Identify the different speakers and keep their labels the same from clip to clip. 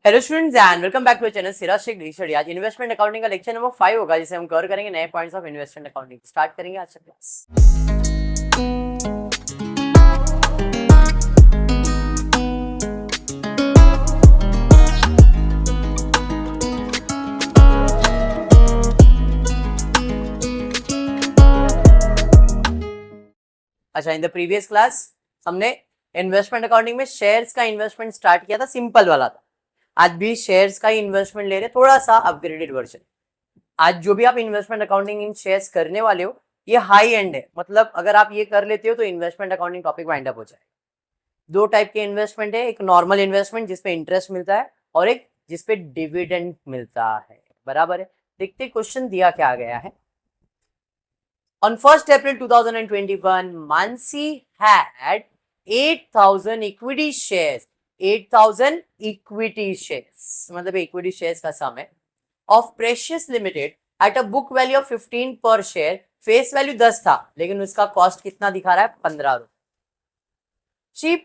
Speaker 1: Hello students and welcome back to channel Siraj Sheikh study. आज investment accounting का lecture number 5 होगा, जिसे हम कवर करेंगे नए points of investment accounting. Start करेंगे आज का क्लास। अच्छा, इन द प्रीवियस क्लास हमने इन्वेस्टमेंट अकाउंटिंग में शेयर्स का इन्वेस्टमेंट स्टार्ट किया था, सिंपल वाला था। आज भी शेयर्स का इन्वेस्टमेंट ले रहे, थोड़ा सा अपग्रेडेड वर्जन। आज जो भी आप इन्वेस्टमेंट अकाउंटिंग इन शेयर्स करने वाले हो, ये हाई एंड है। मतलब अगर आप ये कर लेते हो तो investment accounting topic wind up हो जाए। दो टाइप के इन्वेस्टमेंट है, एक नॉर्मल इन्वेस्टमेंट जिसपे इंटरेस्ट मिलता है और एक जिसपे डिविडेंड मिलता है। बराबर है। देखते क्वेश्चन दिया क्या गया है। On 1st April 2021, Mansi had 8,000 equity shares. 8,000 equity shares मतलब equity shares का सम है of Precious Limited at a book value of 15 per share. Face value 10 था, लेकिन उसका कॉस्ट कितना दिखा रहा है? 15 रुपए। She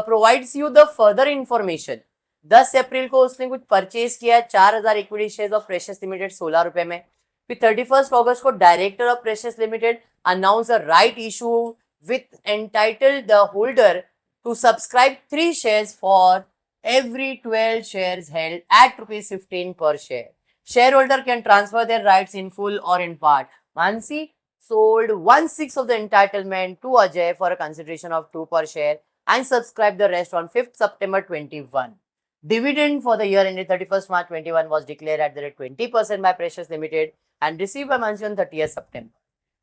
Speaker 1: provides you the further information. 10 अप्रैल को उसने कुछ परचेज किया 4,000 equity shares of precious limited 16 रुपए में। फिर 31 अगस्त को director of precious limited announce a right issue with entitled the holder to subscribe 3 shares for every 12 shares held at ₹15 per share. Shareholder can transfer their rights in full or in part. Mansi sold 1/6 of the entitlement to Ajay for a consideration of 2 per share and subscribed the rest on 5th September 21. Dividend for the year ended 31st March 21 was declared at the rate 20% by Precious Limited and received by Mansi on 30th September.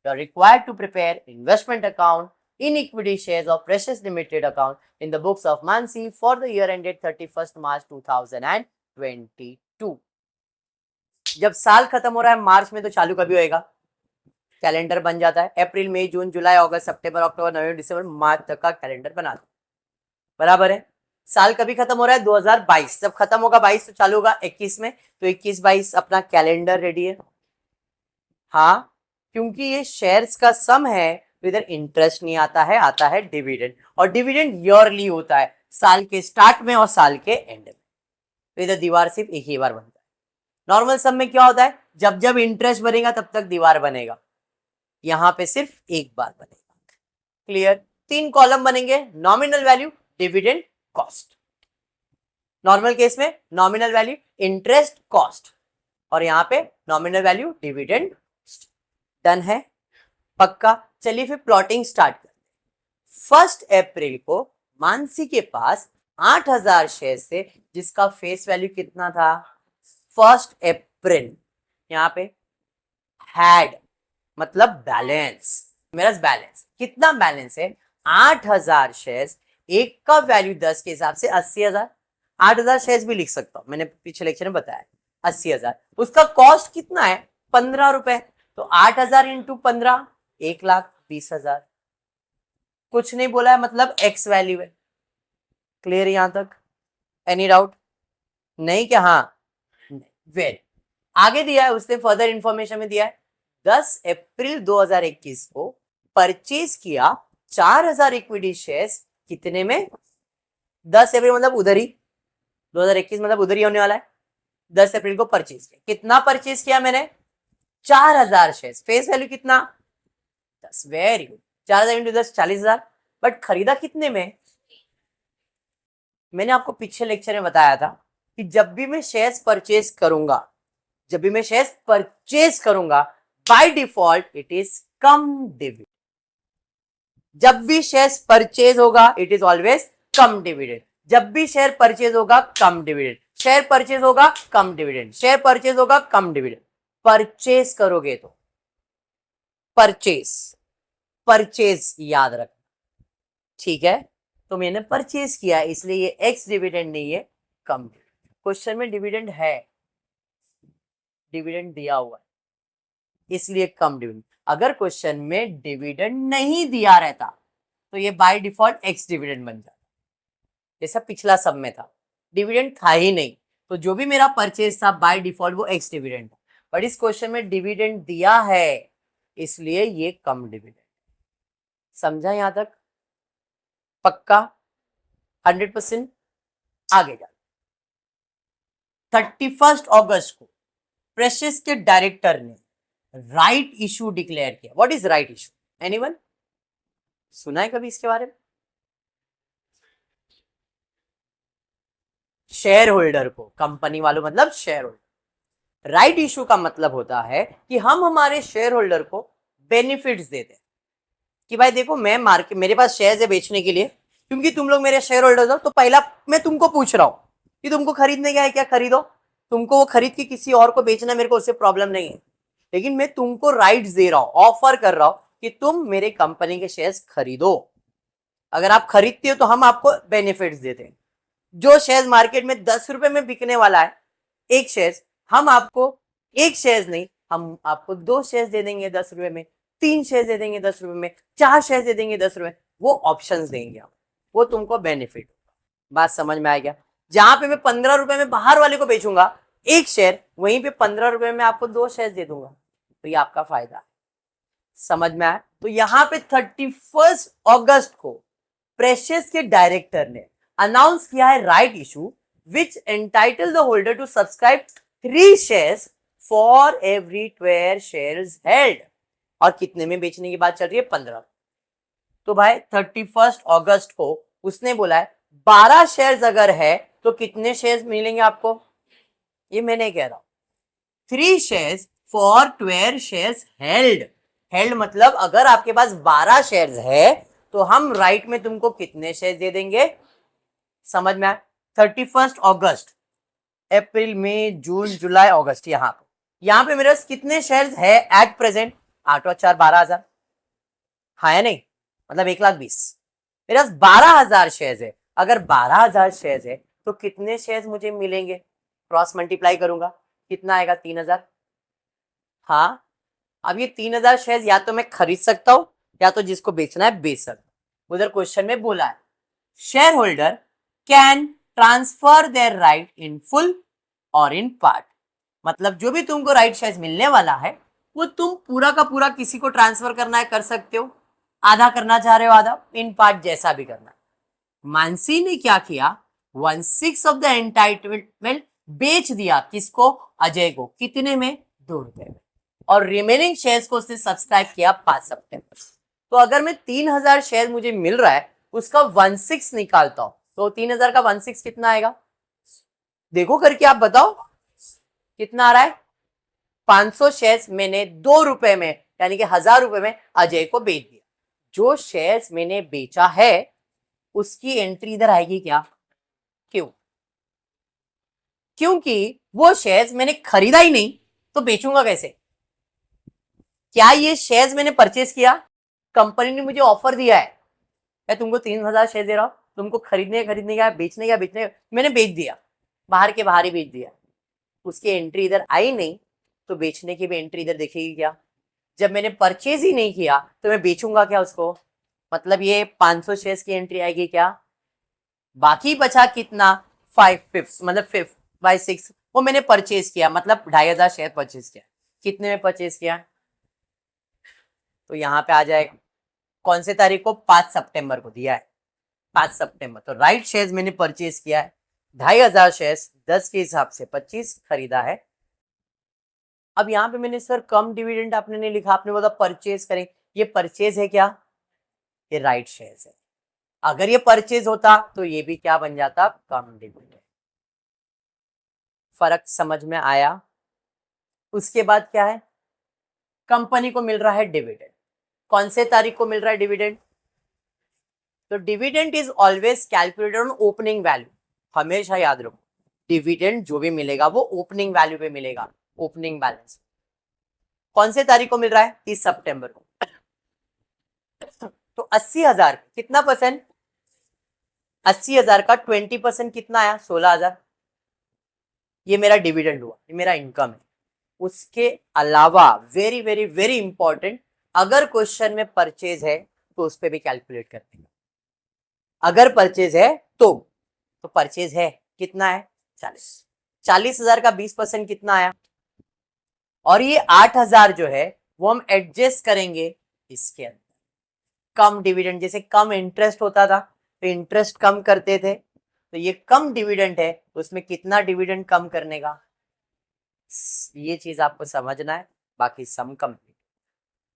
Speaker 1: You are required to prepare investment account in equity shares of Precious Limited account in the books of Mansi for the year ended 31st March 2022. जब साल खत्म हो रहा है मार्च में, तो चालू कभी होएगा? कैलेंडर बन जाता है। अप्रैल मई जून जुलाई अगस्त सितंबर अक्टूबर नवंबर दिसंबर मार्च तक का कैलेंडर बना दो। बराबर है। साल कभी खत्म हो रहा है? 2022। जब खत्म होगा 22 तो चालू होगा 21 में, तो 21-22 अपना कैलेंडर रेडी है। हाँ, क्योंकि ये शेयर्स का सम है, तो इधर इंटरेस्ट नहीं आता है, आता है डिविडेंड। और डिविडेंड ईयरली होता है, साल के स्टार्ट में और साल के एंड में। तो इधर दीवार सिर्फ एक ही बार बनता है। नॉर्मल सम में क्या होता है? जब जब इंटरेस्ट बनेगा तब तक दीवार बनेगा। यहां पे सिर्फ एक बार बनेगा। क्लियर? 3 कॉलम बनेंगे, nominal value, dividend, cost. Normal case में नॉमिनल वैल्यू, इंटरेस्ट, कॉस्ट, और यहां पे नॉमिनल वैल्यू, डिविडेंड। डन है? पक्का? चलिए फिर प्लॉटिंग स्टार्ट करते हैं। 1 अप्रैल को मानसी के पास 8,000 शेयर से, जिसका फेस वैल्यू कितना था? 1 अप्रैल। यहां पे हैड मतलब बैलेंस। मेरा बैलेंस कितना? बैलेंस है 8,000 शेयर्स। एक का वैल्यू 10 के हिसाब से 80,000। 8,000 शेयर्स भी लिख सकता हूं, मैंने पिछले लेक्चर में बताया। 80,000। उसका कॉस्ट कितना है? 15 रुपए। तो 8,000 इंटू 15, 1,20,000। कुछ नहीं बोला है, मतलब एक्स वैल्यू है। क्लियर यहां तक? Any doubt? नहीं क्या? हाँ, वेरी। आगे दिया है उसने, फर्दर इंफॉर्मेशन में दिया है 10 अप्रैल 2021 को परचेज किया 4,000 इक्विटी शेयर्स। कितने में? 10 अप्रैल मतलब उधर ही, 2021 मतलब उधर ही होने वाला है। 10 अप्रैल को परचेज किया। कितना परचेज किया मैंने? 4,000 शेयर्स। फेस वैल्यू कितना? 10। Very good. 4,000 इंटू 10, 40,000। बट खरीदा कितने में? मैंने आपको पिछले लेक्चर में बताया था कि जब भी मैं शेयर्स परचेज करूंगा, by default it is come dividend. जब भी शेयर्स परचेज होगा it is always come dividend. जब भी शेयर परचेज होगा कम डिविडेंड, शेयर परचेज होगा कम डिविडेंड, शेयर परचेज होगा कम डिविडेंड। परचेज करोगे तो परचेज याद रखना, ठीक है? तो मैंने परचेज किया, इसलिए ये एक्स डिविडेंड नहीं है, कम। क्वेश्चन में डिविडेंड है, डिविडेंड दिया हुआ है, इसलिए कम डिविडेंड। अगर क्वेश्चन में डिविडेंड नहीं दिया रहता तो ये बाय डिफॉल्ट एक्स डिविडेंड बन जाता, जैसा पिछला सब में था। डिविडेंड था ही नहीं, तो जो भी मेरा परचेज था बाय डिफॉल्ट वो एक्स डिविडेंड था। बट इस क्वेश्चन में डिविडेंड दिया है, इसलिए ये कम डिविडेंड। समझा यहां तक? पक्का? 100%? आगे जा, 31 अगस्त को प्रेशियस के डायरेक्टर ने राइट इशू डिक्लेयर किया। What is right issue? Anyone सुना है कभी इसके बारे में? शेयर होल्डर को, कंपनी वालों मतलब शेयर होल्डर। राइट इशू का मतलब होता है कि हम हमारे शेयर होल्डर को बेनिफिट्स देते हैं कि भाई देखो मैं मार्केट, मेरे पास शेयर है बेचने के लिए, क्योंकि तुम लोग मेरे शेयर होल्डर हो, तो पहला मैं तुमको पूछ रहा हूं कि तुमको खरीदने का है क्या, खरीदो। तुमको वो खरीद के किसी और को बेचना, मेरे को उससे प्रॉब्लम नहीं है, लेकिन मैं तुमको राइट्स दे रहा हूं, ऑफर कर रहा हूं कि तुम मेरे कंपनी के शेयर्स खरीदो। अगर आप खरीदते हो तो हम आपको बेनिफिट्स देते हैं। जो शेयर मार्केट में 10 रुपए में बिकने वाला है एक शेयर, हम आपको एक शेयर नहीं, हम आपको 2 शेयर दे देंगे 10 रुपए में, 3 शेयर दे देंगे 10 रुपए में, 4 शेयर दे देंगे 10 रुपए। वो ऑप्शंस देंगे हम, वो तुमको बेनिफिट होगा। बात समझ में आ गया? जहां पे मैं 15 रुपए में बाहर वाले को बेचूंगा एक शेयर, वहीं पे 15 रुपए में आपको 2 शेयर दे दूंगा, तो ये आपका फायदा है। समझ में आया? तो यहाँ पे 31 अगस्त को प्रेशियस के डायरेक्टर ने अनाउंस किया है right issue which entitle the holder to subscribe 3 shares for every 12 shares held. और कितने में बेचने की बात चल रही है? 15। तो भाई 31 अगस्त को उसने बोला है 12 शेयर्स अगर है तो कितने शेयर्स मिलेंगे आपको? ये मैं नहीं कह रहा हूं। 3 shares for 12 shares held. Held मतलब अगर आपके पास 12 शेयर्स है तो हम राइट में तुमको कितने शेयर्स दे देंगे? समझ में आया? 31 अगस्त, अप्रैल मई जून जुलाई अगस्त, यहाँ पे मेरे पास कितने शेयर्स है एट प्रेजेंट? 8 और 4 12,000, हाँ या नहीं? मतलब 1,20,000। मेरे पास 12,000 शेयर्स है। अगर 12,000 शेयर्स है तो कितने शेयर्स मुझे मिलेंगे? क्रॉस मल्टीप्लाई करूंगा, कितना आएगा? 3,000। हाँ, अब ये 3,000 शेयर्स या तो मैं खरीद सकता हूं या तो जिसको बेचना है बेच सकता हूं। उधर क्वेश्चन में बोला है share holder can transfer their right in full और इन पार्ट। मतलब जो भी तुमको राइट शेयर्स मिलने वाला है वो तुम पूरा का पूरा किसी को ट्रांसफर करना है कर सकते हो, आधा करना चाह रहे हो आधा, इन पार्ट जैसा भी करना है। मानसी ने क्या किया? 1/6 ऑफ द एंटाइटलमेंट बेच दिया। किसको? अजय को। कितने में? 2 रुपए में। और रिमेनिंग शेयर्स को उसने सब्सक्राइब किया 5 सितंबर। तो अगर मैं 3,000 शेयर मुझे मिल रहा है उसका 1/6 निकालता हूं तो 3,000 का 1/6 कितना आएगा? देखो करके आप बताओ कितना आ रहा है? 500 शेयर्स मैंने 2 रुपए में यानी कि 1,000 रुपए में अजय को बेच दिया। जो शेयर्स मैंने बेचा है उसकी एंट्री इधर आएगी क्या? क्यों? क्योंकि वो शेयर्स मैंने खरीदा ही नहीं तो बेचूंगा कैसे? क्या ये शेयर्स मैंने परचेज किया? कंपनी ने मुझे ऑफर दिया है, मैं तुमको 3,000 शेयर दे रहा हूं, तुमको खरीदने का बेचने का, मैंने बेच दिया, बाहर के बाहर ही बेच दिया। उसकी एंट्री इधर आई नहीं तो बेचने की भी एंट्री इधर दिखेगी क्या? जब मैंने परचेज ही नहीं किया तो मैं बेचूंगा क्या उसको? मतलब ये 500 शेयर्स की एंट्री आएगी क्या? बाकी बचा कितना? 5/5 मतलब 5/6 वो मैंने परचेज किया, मतलब 2,500 शेयर परचेज किया। कितने में परचेज किया? तो यहाँ पे आ जाएगा कौन से तारीख को? 5 सितंबर को दिया है, 5 सितंबर। तो राइट शेयर्स मैंने परचेज किया है 2,500 शेयर्स, 10 के हिसाब से 25 खरीदा है। अब यहाँ पे मैंने सर कम डिविडेंड आपने नहीं लिखा, आपने बोला परचेज करें। ये परचेज है क्या? ये राइट शेयर्स है। अगर ये परचेज होता तो ये भी क्या बन जाता? कम डिविडेंड। फर्क समझ में आया? उसके बाद क्या है? कंपनी को मिल रहा है डिविडेंड। कौन से तारीख को मिल रहा है डिविडेंड? तो dividend is always calculated on opening value. हमेशा याद रखो डिविडेंड जो भी मिलेगा वो ओपनिंग वैल्यू पे मिलेगा, ओपनिंग बैलेंस। कौन से तारीख को मिल रहा है? 30 सितंबर को। तो 80,000 कितना परसेंट? 80,000 का 20% कितना आया? 16,000। ये मेरा डिविडेंड हुआ, ये मेरा इनकम है। उसके अलावा वेरी वेरी वेरी इंपॉर्टेंट, अगर क्वेश्चन में परचेज है तो उस पर भी कैलकुलेट करते हैं। अगर परचेज है तो परचेज है कितना है? 40,000 का 20% कितना आया? और ये 8,000 जो है वो हम एडजस्ट करेंगे इसके अंदर। कम डिविडेंड, जैसे कम इंटरेस्ट होता था तो इंटरेस्ट कम करते थे, तो ये कम डिविडेंड है, तो उसमें कितना डिविडेंड कम करने का, ये चीज आपको समझना है। बाकी सम कंप्लीट।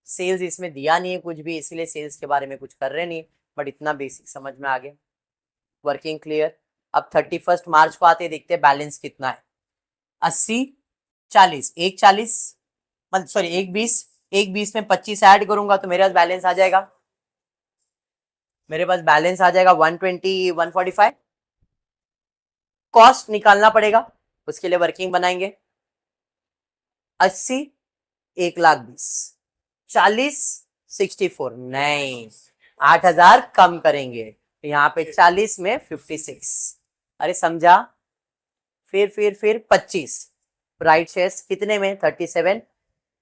Speaker 1: सेल्स इसमें दिया नहीं है कुछ भी, इसलिए सेल्स के बारे में कुछ कर रहे नहीं, बट इतना बेसिक समझ में आ गया। Working clear. अब 31 मार्च को आते देखते हैं बैलेंस कितना है। 80 40 एक 40 मतलब सॉरी एक 20, एक 20 में 25 ऐड करूंगा तो मेरे पास बैलेंस आ जाएगा, मेरे पास बैलेंस आ जाएगा 120 145। कॉस्ट निकालना पड़ेगा, उसके लिए वर्किंग बनाएंगे। 80 1,20,000, 40 64 नहीं 8,000 कम करेंगे, तो यहाँ पे 40 में 56। अरे समझा। फिर 25 राइट शेयर्स कितने में 37,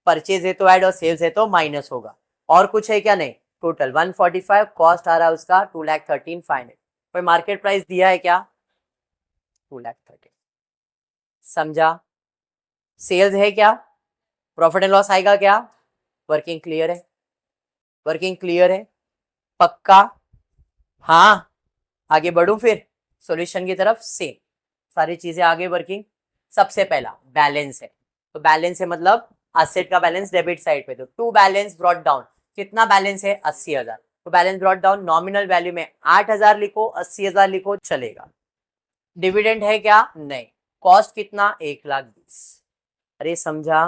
Speaker 1: परचेज है तो ऐड और सेल्स है तो माइनस होगा, और कुछ है क्या नहीं। टोटल 145, कॉस्ट आ रहा है उसका 2,13,500। कोई मार्केट प्राइस दिया है क्या, 2,13,000। समझा। सेल्स है क्या, प्रॉफिट एंड लॉस आएगा क्या, वर्किंग क्लियर है, वर्किंग क्लियर है पक्का। हाँ आगे बढ़ू फिर सॉल्यूशन की तरफ से, सारी चीजें आगे वर्किंग। सबसे पहला बैलेंस है, तो बैलेंस है मतलब असेट का बैलेंस डेबिट साइड पे, तो टू बैलेंस ब्रॉट डाउन। कितना बैलेंस है 80,000, तो balance brought down nominal value में 8,000 लिखो 80,000 लिखो चलेगा। डिविडेंड है क्या नहीं, कॉस्ट कितना 1,20,000। अरे समझा।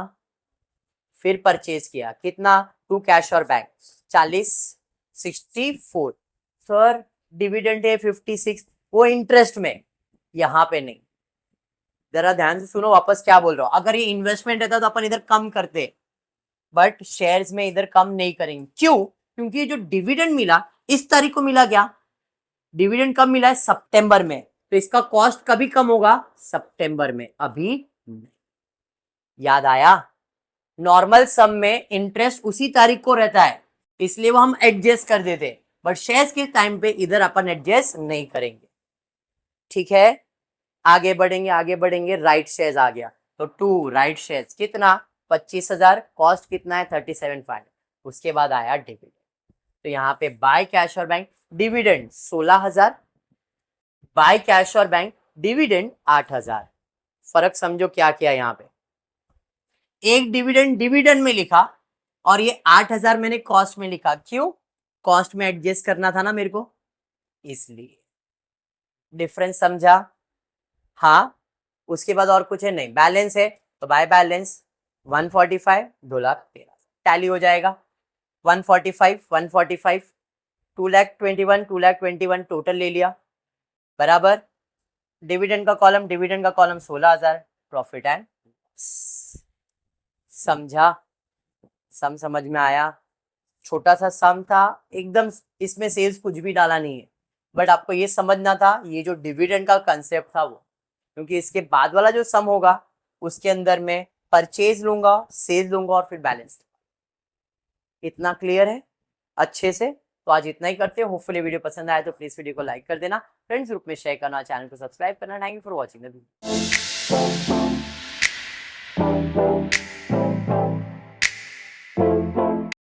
Speaker 1: फिर परचेज किया कितना, टू कैश और बैंक 40 64। सर डिविडेंड है 56, वो इंटरेस्ट में, यहाँ पे नहीं। जरा ध्यान से सुनो वापस क्या बोल रहा हूं। अगर ये इन्वेस्टमेंट रहता तो अपन इधर कम करते, बट शेयर्स में इधर कम नहीं करेंगे। क्यों, क्योंकि जो डिविडेंड मिला इस तारीख को मिला क्या, डिविडेंड कब मिला है सितंबर में, तो इसका कॉस्ट कभी कम होगा सितंबर में, अभी नहीं। याद आया। नॉर्मल सम में इंटरेस्ट उसी तारीख को रहता है, इसलिए वो हम एडजस्ट कर देते, बट शेयर्स के टाइम पे इधर अपन एडजस्ट नहीं करेंगे। ठीक है आगे बढ़ेंगे आगे बढ़ेंगे। राइट शेयर्स आ गया, तो टू राइट शेयर्स कितना 25,000, कॉस्ट कितना है 37,500। उसके बाद आया डिविडेंड, तो यहाँ पे बाय कैश और बैंक डिविडेंड 16,000, बाय कैश और बैंक डिविडेंड 8,000। फर्क समझो क्या किया यहाँ पे, एक डिविडेंड डिविडेंड में लिखा और ये 8,000 मैंने कॉस्ट में लिखा। क्यों, कॉस्ट में एडजस्ट करना था ना मेरे को, इसलिए। डिफरेंस समझा। हाँ उसके बाद और कुछ है नहीं, बैलेंस है तो बाय बैलेंस 145 2,13,000 टैली हो जाएगा। 145 145 2,21,000 2,21,000 टोटल ले लिया बराबर। डिविडेंड का कॉलम 16,000, प्रॉफिट एंड समझा। सम समझ में आया। छोटा सा सम था एकदम, इसमें सेल्स कुछ भी डाला नहीं है, बट आपको ये समझना था ये जो डिविडेंड का कंसेप्ट था वो, क्योंकि इसके बाद वाला जो सम होगा उसके अंदर में परचेज लूंगा सेल लूंगा और फिर बैलेंस। इतना क्लियर है अच्छे से। तो आज इतना ही करते हैं। होपफुली वीडियो पसंद आया तो प्लीज वीडियो को लाइक कर देना, फ्रेंड्स ग्रुप में शेयर करना, चैनल को सब्सक्राइब करना। Thank you for watching the video.